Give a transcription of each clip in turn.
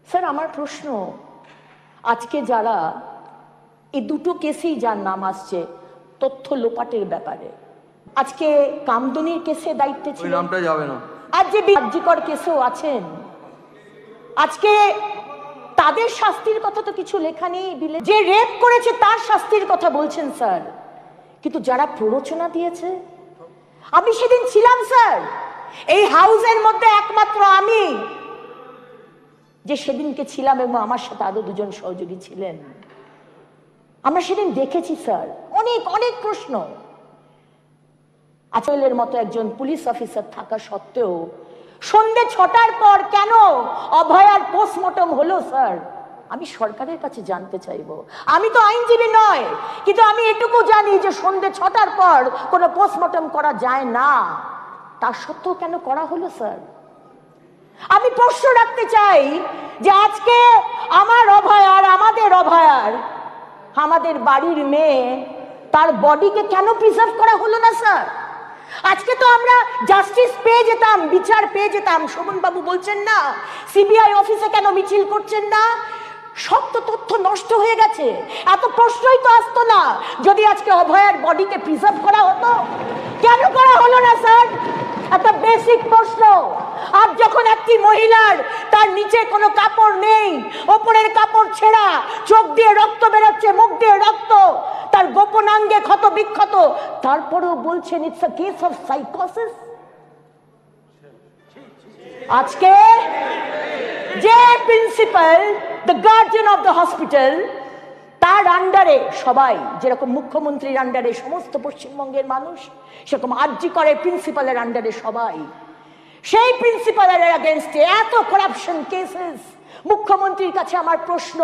Sir আমার প্রশ্ন, আজকে যারা এই দুটো কেসেই যার নাম আসছে তথ্য লোপাটের ব্যাপারে, আজকে কামদুনির কেসে দায়িত্বে ছিল, নামটা যাবে না, আজ যে বিরাজ্যকর কেসেও আছেন, আজকে তাদের শাস্তির কথা তো কিছু লেখা নেই বিলে। যে রেপ করেছে তার শাস্তির কথা বলছেন স্যার, কিন্তু যারা প্ররোচনা দিয়েছে, আমি সেদিন ছিলাম স্যার এই হাউসের মধ্যে, একমাত্র আমি যে সেদিনকে ছিলাম এবং আমার সাথে আরো দুজন সহযোগী ছিলেন। আমরা সেদিন দেখেছি স্যার অনেক অনেক প্রশ্ন। আচলের মতো একজন পুলিশ অফিসার থাকা সত্ত্বেও সন্ধ্যে 6টার পর কেন অভয়ার পোস্টমর্টম হলো স্যার, আমি সরকারের কাছে জানতে চাইবো। আমি তো আইনজীবী নয়, কিন্তু আমি এটুকু জানি যে সন্ধ্যে 6টার পর কোনো পোস্টমর্টম করা যায় না, তার সত্ত্বেও কেন করা হলো স্যার? আমি প্রশ্ন রাখতে চাই যে আজকে আমার অভয়ার, আমাদের অভয়ার, আমাদের বাড়ির মেয়ে, তার বডিকে কেন প্রিজার্ভ করা হলো না স্যার? আজকে তো আমরা জাস্টিস পেয়ে যেতাম, বিচার পেয়ে যেতাম। শোভন বাবু বলছেন না সিবিআই অফিসে কেন মিছিল করছেন না, সব তো তথ্য নষ্ট হয়ে গেছে, এত প্রশ্নই তো আসতো না যদি আজকে অভয়ার বডিকে প্রিজার্ভ করা হতো। কেন করা হলো না স্যার? একটা বেসিক প্রশ্ন। আজ যখন একটি মহিলার তার নিচে কোনো কাপড় নেই, ওপরের কাপড় ছেঁড়া, চোখ দিয়ে রক্ত বেরোচ্ছে, মুখ দিয়ে রক্ত, তার গোপনাঙ্গে ক্ষত বিক্ষত, তারপরেও বলছেন ইটস আ কেস অফ সাইকোসিস। আজকে যে principal, the guardian of the hospital, তার আন্ডারে সবাই, যেরকম মুখ্যমন্ত্রীর আন্ডারে সমস্ত পশ্চিমবঙ্গের মানুষ, সেরকম আরজি করে প্রিন্সিপালের আন্ডারে সবাই। সেই প্রিন্সিপালের এগেইনস্টে এত করাপশন কেসেস। মুখ্যমন্ত্রীর কাছে আমার প্রশ্ন,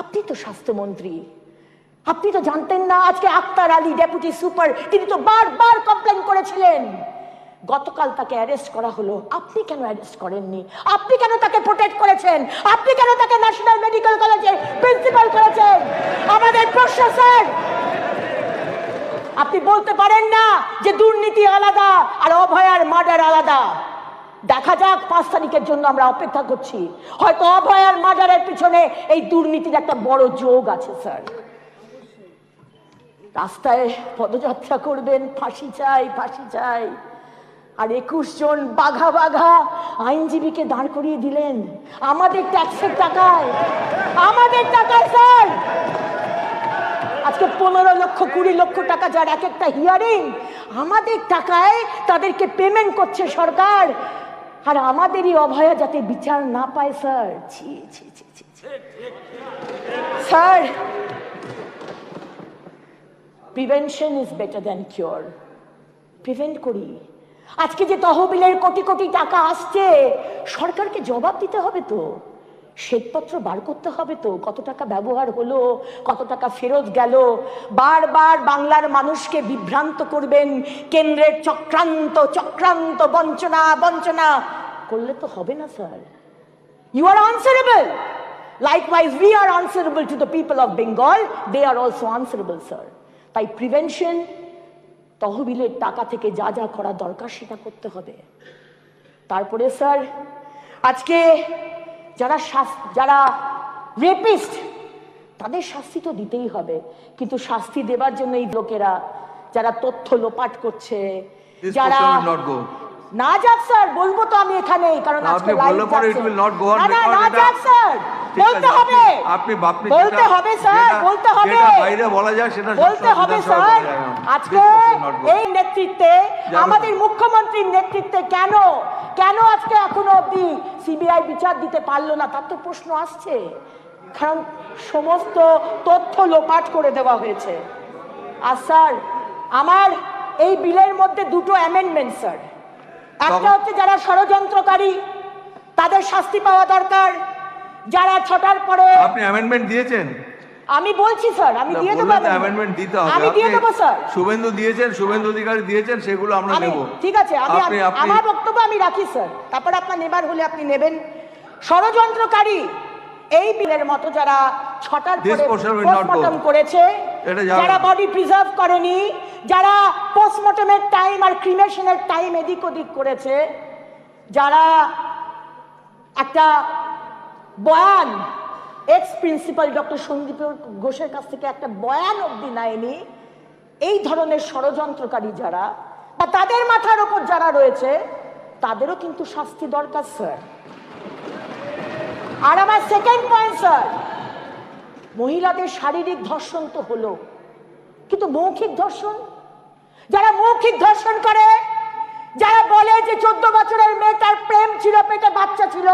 আপনি তো স্বাস্থ্যমন্ত্রী, আপনি তো জানতেন না? আজকে আক্তার আলী ডেপুটি সুপার, তিনি তো বারবার কমপ্লেন করেছিলেন। গতকাল তাকে অ্যারেস্ট করা হলো, আপনি কেন অ্যারেস্ট করেননি? আপনি কেন তাকে প্রোটেক্ট করেছেন? আপনি কেন তাকে ন্যাশনাল মেডিকেল কলেজের প্রিন্সিপাল করেছেন? আমাদের প্রশ্ন স্যার, আপনি বলতে পারেন না যে দুর্নীতি আলাদা আর অভয়ার মার্ডার আলাদা। দেখা যাক, 5 তারিখের জন্য আমরা অপেক্ষা করছি। হয়তো অভয়ার মার্ডারের পিছনে এই দুর্নীতির একটা বড় যোগ আছে স্যার। রাস্তায় পদযাত্রা করবেন, ফাঁসি চাই, ফাঁসি চাই, আর 21 জন বাঘা বাঘা আইনজীবীকে দাঁড় করিয়ে দিলেন আমাদের ট্যাক্সের টাকায়, আমাদের টাকায় স্যার। আজকে 15 লক্ষ 20 লক্ষ টাকা যার এক একটা হিয়ারিং, আমাদের টাকায় তাদেরকে পেমেন্ট করছে সরকার, আর আমাদেরই অভয়া যাতে বিচার না পায় স্যার। ছি ছি ছি ছি sir, prevention is better than cure. Prevent করি। আজকে যে তহবিলের কোটি কোটি টাকা আসছে, সরকারকে জবাব দিতে হবে তো, শ্বেতপত্র বার করতে হবে তো, কত টাকা ব্যবহার হলো, কত টাকা ফেরত গেল। বারবার বাংলার মানুষকে বিভ্রান্ত করবেন, কেন্দ্রের চক্রান্ত চক্রান্ত, বঞ্চনা বঞ্চনা করলে তো হবে না sir. You are answerable, likewise we are answerable to the people of Bengal, they are also answerable sir. তাই প্রিভেনশন, তহবিলের টাকা থেকে যা যা করা দরকার সেটা করতে হবে। তারপরে স্যার, আজকে যারা রেপিস্ট, তাদের শাস্তি তো দিতেই হবে, কিন্তু শাস্তি দেবার জন্য এই লোকেরা যারা তথ্য লোপাট করছে, যারা না যাক স্যার, বলবো তো আমি এখানে, কারণ আজকে লাইভ যাচ্ছে। না না যাক স্যার, বলতে হবে, বলতে হবে স্যার, বলতে হবে, বাইরে বলা যায় সেটা বলতে হবে স্যার। আজকে এই নেতৃত্বে, আমাদের মুখ্যমন্ত্রীর নেতৃত্বে কেন কেন আজকে এখনো অব্দি সিবিআই বিচার দিতে পারলো না, তার তো প্রশ্ন আসছে। কারণ সমস্ত তথ্য লোপাট করে দেওয়া হয়েছে। আর স্যার, আমার এই বিলের মধ্যে দুটো অ্যামেন্ডমেন্ট স্যার। একটা হচ্ছে যারা ষড়যন্ত্রকারী তাদের শাস্তি পাওয়া দরকার, যারা 6টার পরে। আপনি অ্যামেন্ডমেন্ট দিয়েছেন? আমি বলছি স্যার, আমি দিয়ে দেবো, অ্যামেন্ডমেন্ট দিতে হবে, আমি দিয়ে দেবো স্যার। শুভেন্দু দিয়েছেন, শুভেন্দু অধিকারী দিয়েছেন, সেগুলো আমরা নেব। ঠিক আছে, আমি আমার বক্তব্য আমি রাখি স্যার, তারপর আপনার নেবার হলে আপনি নেবেন। ষড়যন্ত্রকারী এই বিলের মতো যারা 6টার পরে পোস্টমর্টম করেছে, যারা বডি প্রিজার্ভ করেনি, যারা পোস্টমর্টমের টাইম আর ক্রিমেশনের টাইম এদিক ওদিক করেছে, যারা একটা বয়ান, এক্স প্রিন্সিপাল ডক্টর সন্দীপ ঘোষের কাছ থেকে একটা বয়ান অব্দি নেয়নি, এই ধরনের ষড়যন্ত্রকারী যারা বা তাদের মাথার উপর যারা রয়েছে তাদেরও কিন্তু শাস্তি দরকার স্যার। আর আমার সেকেন্ড পয়েন্ট স্যার, মহিলাদের শারীরিক ধর্ষণ তো হলো, কিন্তু মৌখিক ধর্ষণ, যারা মৌখিক ধর্ষণ করে, যারা বলে যে 14 বছরের মেয়ে তার প্রেম ছিল, পেটে বাচ্চা ছিল,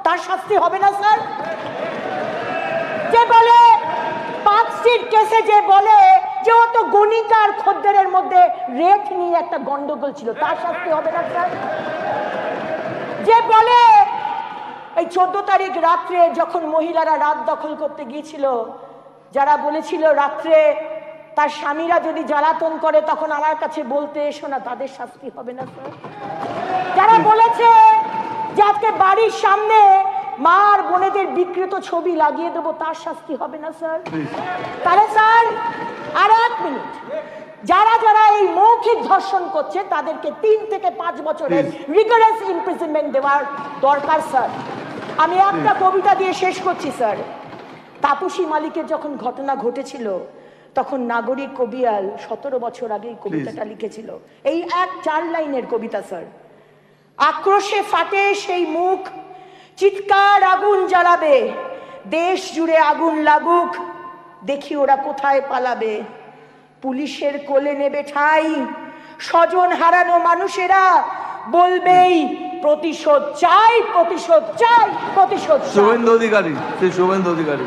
তার শাস্তি হবে না স্যার? যে বলে পার্কস্ট্রিট কেসে যে বলে যে ও তো গণিকা আর খদ্দেরের মধ্যে রেট নিয়ে একটা গন্ডগোল ছিল, তার শাস্তি হবে না স্যার? যে বলে এই 14 তারিখ রাত্রে যখন মহিলারা রাত দখল করতে গিয়েছিল, যারা বলেছিল রাত্রে তার স্বামীরা যদি জ্বালাতন করে তখন আমার কাছে বলতে এসো না, তাদের শাস্তি হবে না স্যার? যারা বলেছে যে আজকে বাড়ির সামনে মা আর বোনেদের বিকৃত ছবি লাগিয়ে দেবো, তার শাস্তি হবে না স্যার? তাহলে স্যার আর 1 মিনিট, যারা যারা এই মৌখিক ধর্ষণ করছে তাদেরকে 3 থেকে 5 বছরের রিগারাস ইমপ্রিজনমেন্ট দেওয়ার দরকার স্যার। আমি একটা কবিতা দিয়ে শেষ করছি স্যার। তাপসী মালিকের যখন ঘটনা ঘটেছিল তখন নাগরিক কবিয়াল 17 বছর আগে এই কবিতাটা লিখেছিল। এই 4 লাইনের কবিতা স্যার। আক্রোশে ফাটে সেই মুখ, চিৎকার আগুন জ্বালাবে, দেশ জুড়ে আগুন লাগুক, দেখি ওরা কোথায় পালাবে, পুলিশের কোলে নেবে ঠাই, স্বজন হারানো মানুষেরা বলবেই প্রতিশোধ চাই, প্রতিশোধ চাই, প্রতিশোধ চাই। শুভেন্দু অধিকারী, শ্রী শুভেন্দু অধিকারী।